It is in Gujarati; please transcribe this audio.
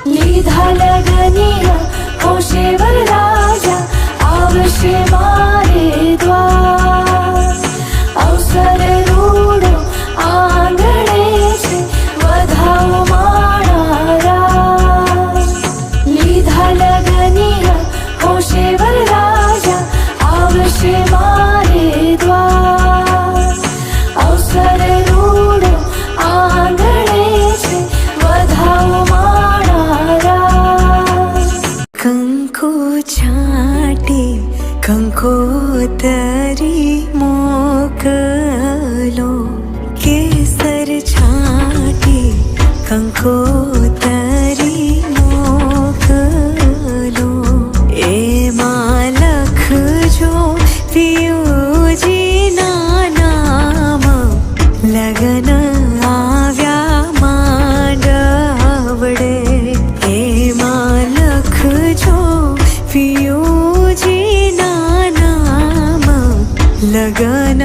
લીધા લગનિયા હોશે વરરાજા આવશે મારે દ્વાર અવસર રૂડો આંગણે છે વધાવો મારા રાજ લીધા લગનિયા હોશે વરરાજા આવશે મારે દ્વાર અવસર રૂડો આંગણે છે વધાવો મારા રાજ કંકુ છાટી કંકોતરી મોકલો કેસર છાટી કંકોતરી મોકલો એમાં લખજો પિયુજીના નામ લગન આવ્યા માંડવડે એમાં લખજો પિયુજીના નામ લગન